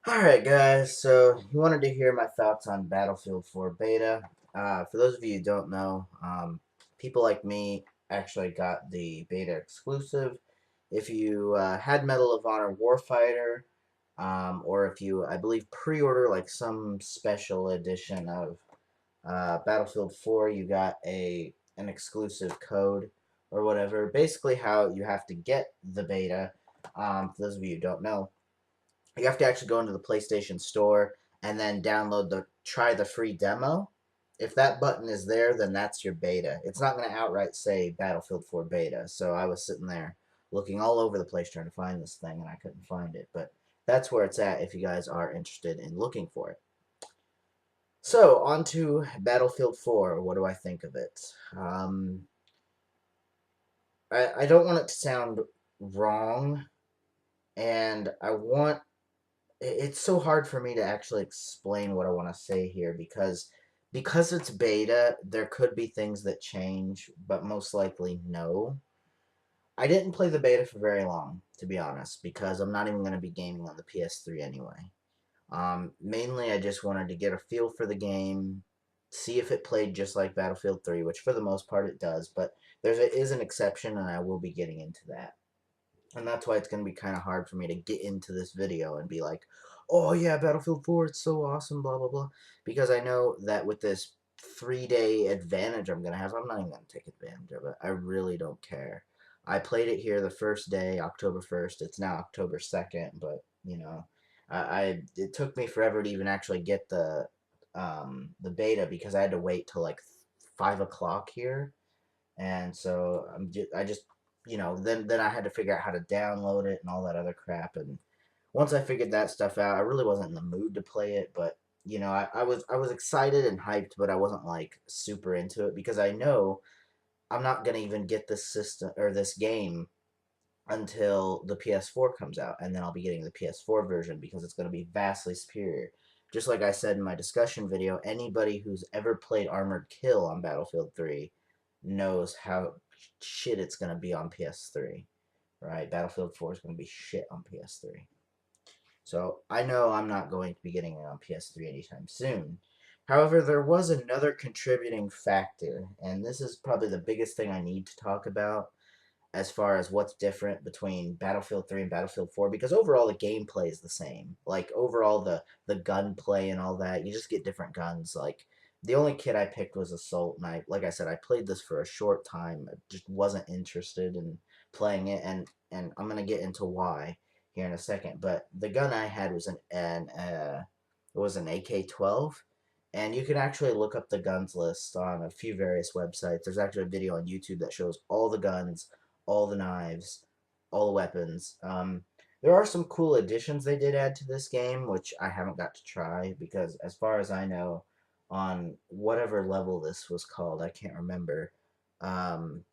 Alright guys, so you wanted to hear my thoughts on Battlefield 4 beta. For those of you who don't know, people like me actually got the beta exclusive. If you had Medal of Honor Warfighter, or if you, I believe, pre-order like some special edition of Battlefield 4, you got an exclusive code or whatever. Basically how you have to get the beta, for those of you who don't know, you have to actually go into the PlayStation Store and then download try the free demo. If that button is there, then that's your beta. It's not going to outright say Battlefield 4 beta. So I was sitting there looking all over the place trying to find this thing and I couldn't find it. But that's where it's at if you guys are interested in looking for it. So, on to Battlefield 4. What do I think of it? I don't want it to sound wrong, and it's so hard for me to actually explain what I want to say here because it's beta, there could be things that change, but most likely no. I didn't play the beta for very long, to be honest, because I'm not even going to be gaming on the PS3 anyway. Mainly, I just wanted to get a feel for the game, see if it played just like Battlefield 3, which for the most part it does, but is an exception, and I will be getting into that. And that's why it's going to be kind of hard for me to get into this video and be like, oh yeah, Battlefield 4, it's so awesome, blah, blah, blah. Because I know that with this 3-day advantage I'm going to have, I'm not even going to take advantage of it. I really don't care. I played it here the first day, October 1st. It's now October 2nd, but, it took me forever to even actually get the beta because I had to wait till like 5 o'clock here, and so I just then I had to figure out how to download it and all that other crap. And once I figured that stuff out, I really wasn't in the mood to play it. But I was excited and hyped, but I wasn't like super into it because I know I'm not gonna even get this system or this game until the PS4 comes out, and then I'll be getting the PS4 version because it's going to be vastly superior. Just like I said in my discussion video, anybody who's ever played Armored Kill on Battlefield 3 knows how shit it's going to be on PS3, right? Battlefield 4 is going to be shit on PS3. So I know I'm not going to be getting it on PS3 anytime soon. However, there was another contributing factor, and this is probably the biggest thing I need to talk about as far as what's different between Battlefield 3 and Battlefield 4, because overall the gameplay is the same. Like overall the gunplay and all that, you just get different guns. Like the only kit I picked was Assault, and like I said, I played this for a short time. I just wasn't interested in playing it, and I'm gonna get into why here in a second. But the gun I had was it was an AK-12, and you can actually look up the guns list on a few various websites. There's actually a video on YouTube that shows all the guns, all the knives, all the weapons. There are some cool additions they did add to this game, which I haven't got to try because, as far as I know, on whatever level this was called, I can't remember. Um,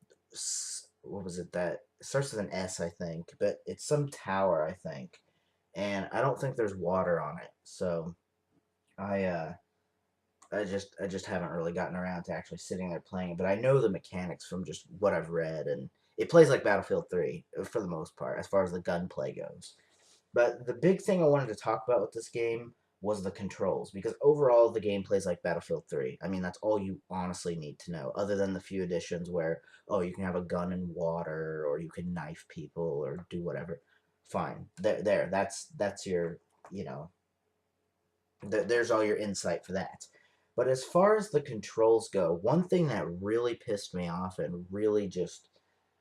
what was it that it starts with an S, I think, but it's some tower, I think, and I don't think there's water on it. So I uh, I just haven't really gotten around to actually sitting there playing it, but I know the mechanics from just what I've read, and it plays like Battlefield 3 for the most part, as far as the gunplay goes. But the big thing I wanted to talk about with this game was the controls, because overall the game plays like Battlefield 3. I mean, that's all you honestly need to know, other than the few additions where, oh, you can have a gun in water, or you can knife people, or do whatever. Fine, that's your, you know, there's all your insight for that. But as far as the controls go, one thing that really pissed me off and really just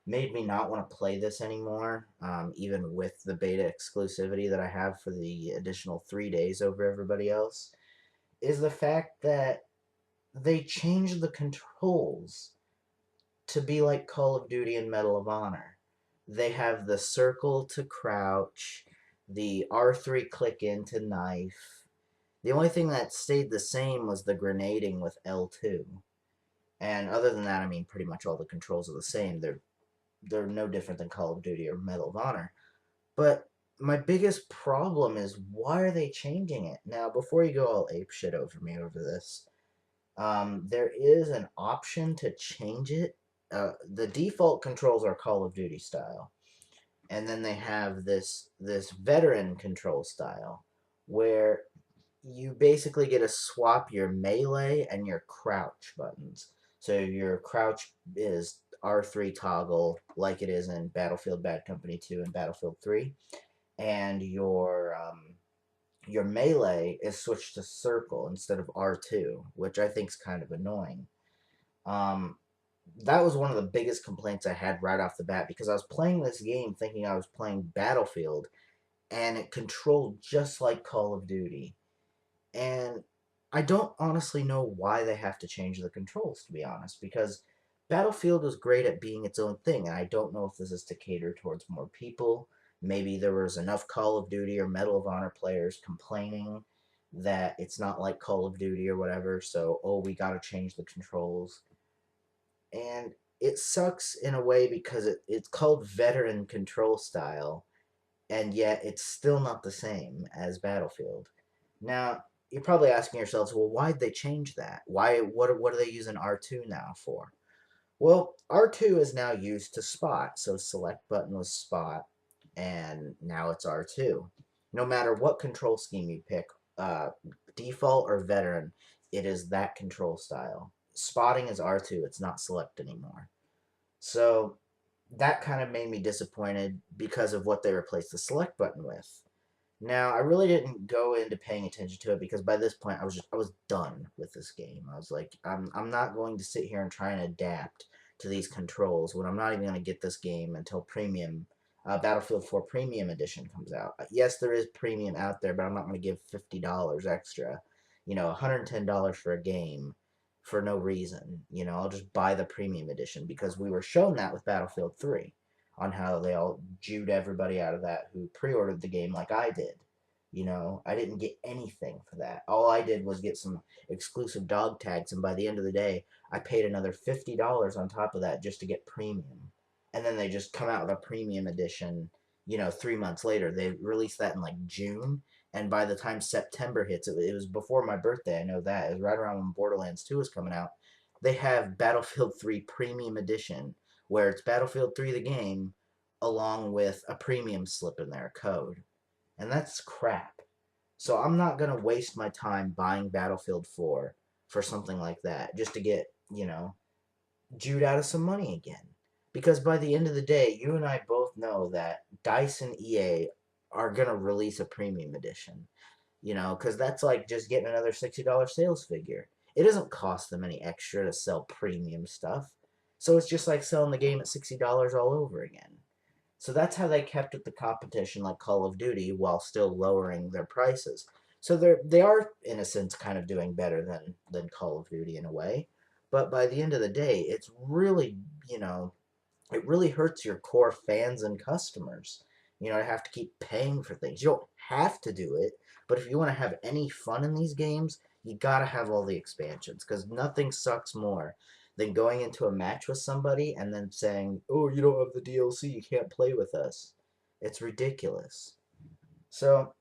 made me not want to play this anymore, even with the beta exclusivity that I have for the additional 3 days over everybody else, is the fact that they changed the controls to be like Call of Duty and Medal of Honor. They have the circle to crouch, the R3 click into knife. The only thing that stayed the same was the grenading with L2. And other than that, I mean, pretty much all the controls are the same. They're no different than Call of Duty or Medal of Honor. But my biggest problem is why are they changing it? Now, before you go all ape shit over me over this, there is an option to change it. The default controls are Call of Duty style, and then they have this veteran control style. where you basically get to swap your melee and your crouch buttons. So your crouch is R3 toggle, like it is in Battlefield Bad Company 2 and Battlefield 3, and your melee is switched to circle instead of R2, which I think is kind of annoying. Um, that was one of the biggest complaints I had right off the bat because I was playing this game thinking I was playing Battlefield, and it controlled just like Call of Duty. And I don't honestly know why they have to change the controls, to be honest, because Battlefield was great at being its own thing, and I don't know if this is to cater towards more people. Maybe there was enough Call of Duty or Medal of Honor players complaining that it's not like Call of Duty or whatever, so, oh, we gotta change the controls. And it sucks in a way because it's called veteran control style, and yet it's still not the same as Battlefield. Now, you're probably asking yourselves, well, why'd they change that? Why? What are they using R2 now for? Well, R2 is now used to spot, so select button was spot, and now it's R2. No matter what control scheme you pick, uh, default or veteran, it is that control style. Spotting is R2, it's not select anymore. So that kind of made me disappointed because of what they replaced the select button with. Now, I really didn't go into paying attention to it because by this point I was done with this game. I was like, I'm not going to sit here and try and adapt to these controls when I'm not even going to get this game until premium Battlefield 4 Premium Edition comes out. Yes, there is premium out there, but I'm not going to give $50 extra, $110 for a game for no reason. I'll just buy the premium edition because we were shown that with Battlefield 3 on how they all Jewed everybody out of that who pre-ordered the game like I did. I didn't get anything for that. All I did was get some exclusive dog tags, and by the end of the day, I paid another $50 on top of that just to get premium. And then they just come out with a premium edition, 3 months later. They released that in like June, and by the time September hits, it was before my birthday, I know that. It was right around when Borderlands 2 was coming out. They have Battlefield 3 Premium Edition, where it's Battlefield 3 the game, along with a premium slip in there, code. And that's crap. So I'm not going to waste my time buying Battlefield 4 for something like that just to get, Jude out of some money again. Because by the end of the day, you and I both know that DICE and EA are going to release a premium edition. Because that's like just getting another $60 sales figure. It doesn't cost them any extra to sell premium stuff. So it's just like selling the game at $60 all over again. So that's how they kept up the competition like Call of Duty while still lowering their prices. So they are in a sense kind of doing better than Call of Duty in a way. But by the end of the day, it's really, it really hurts your core fans and customers. To have to keep paying for things. You don't have to do it, but if you want to have any fun in these games, you gotta have all the expansions because nothing sucks more than going into a match with somebody and then saying, "Oh, you don't have the DLC, you can't play with us." It's ridiculous. So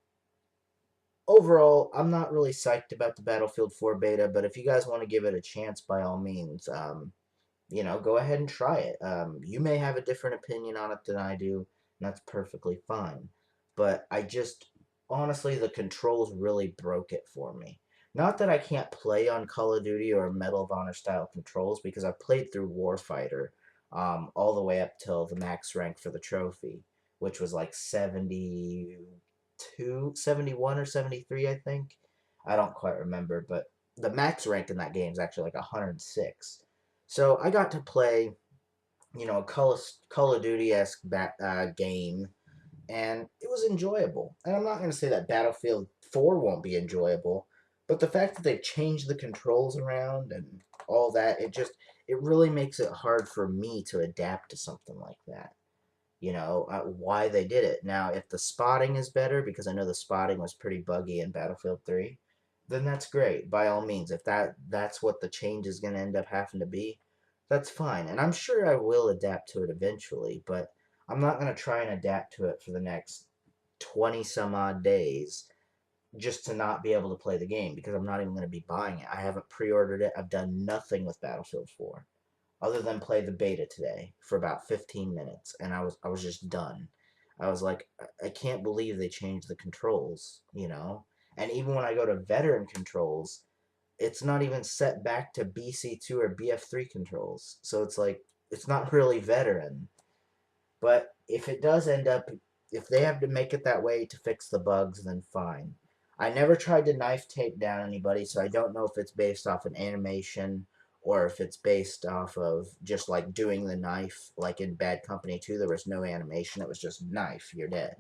overall, I'm not really psyched about the Battlefield 4 beta, but if you guys want to give it a chance, by all means, go ahead and try it. You may have a different opinion on it than I do, and that's perfectly fine. But I just, honestly, the controls really broke it for me. Not that I can't play on Call of Duty or Medal of Honor style controls, because I've played through Warfighter all the way up till the max rank for the trophy, which was like 72, 71 or 73, I think. I don't quite remember, but the max rank in that game is actually like 106. So I got to play, a Call of Duty esque game, and it was enjoyable. And I'm not going to say that Battlefield 4 won't be enjoyable, but the fact that they changed the controls around and all that, it really makes it hard for me to adapt to something like that. Why they did it. Now, if the spotting is better, because I know the spotting was pretty buggy in Battlefield 3, then that's great. By all means, if that's what the change is going to end up having to be, that's fine. And I'm sure I will adapt to it eventually, but I'm not going to try and adapt to it for the next 20 some odd days just to not be able to play the game because I'm not even going to be buying it. I haven't pre-ordered it. I've done nothing with Battlefield 4 other than play the beta today for about 15 minutes, and I was just done. I was like, I can't believe they changed the controls. And even when I go to veteran controls, it's not even set back to BC2 or BF3 controls. So it's like, it's not really veteran. But if it does end up, if they have to make it that way to fix the bugs, then fine. I never tried to knife take down anybody, so I don't know if it's based off an animation or if it's based off of just like doing the knife, like in Bad Company 2, there was no animation, it was just knife, you're dead.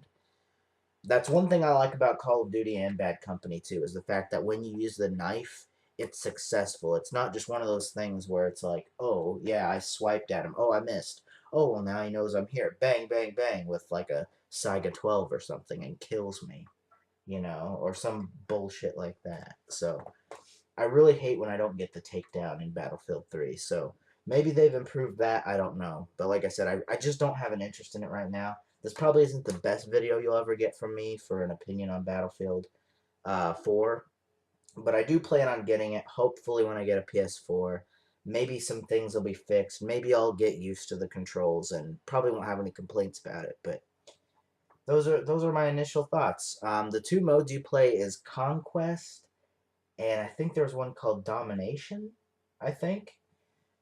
That's one thing I like about Call of Duty and Bad Company 2 is the fact that when you use the knife, it's successful. It's not just one of those things where it's like, oh, yeah, I swiped at him. Oh, I missed. Oh, well, now he knows I'm here. Bang, bang, bang with like a Saiga 12 or something and kills me, or some bullshit like that. So I really hate when I don't get the takedown in Battlefield 3. So maybe they've improved that. I don't know. But like I said, I just don't have an interest in it right now. This probably isn't the best video you'll ever get from me for an opinion on Battlefield 4. But I do plan on getting it, hopefully when I get a PS4. Maybe some things will be fixed. Maybe I'll get used to the controls and probably won't have any complaints about it. But those are my initial thoughts. The two modes you play is Conquest, and I think there's one called Domination, I think.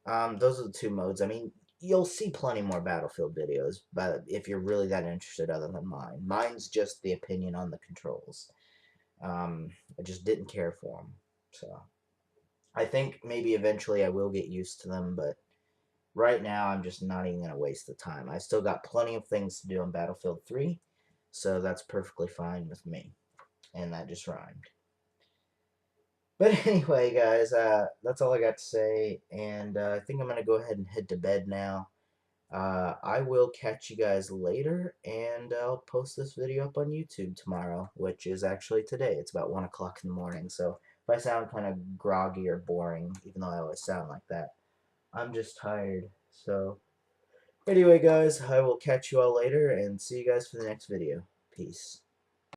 Those are the two modes. I mean, you'll see plenty more Battlefield videos, but if you're really that interested, other than mine, mine's just the opinion on the controls. I just didn't care for them, so I think maybe eventually I will get used to them, but right now I'm just not even gonna waste the time. I still got plenty of things to do on Battlefield 3, so that's perfectly fine with me, and that just rhymed. But anyway, guys, that's all I got to say, and I think I'm gonna go ahead and head to bed now. I will catch you guys later, and I'll post this video up on YouTube tomorrow, which is actually today. It's about 1 o'clock in the morning, so if I sound kind of groggy or boring, even though I always sound like that, I'm just tired. So, anyway, guys, I will catch you all later, and see you guys for the next video. Peace.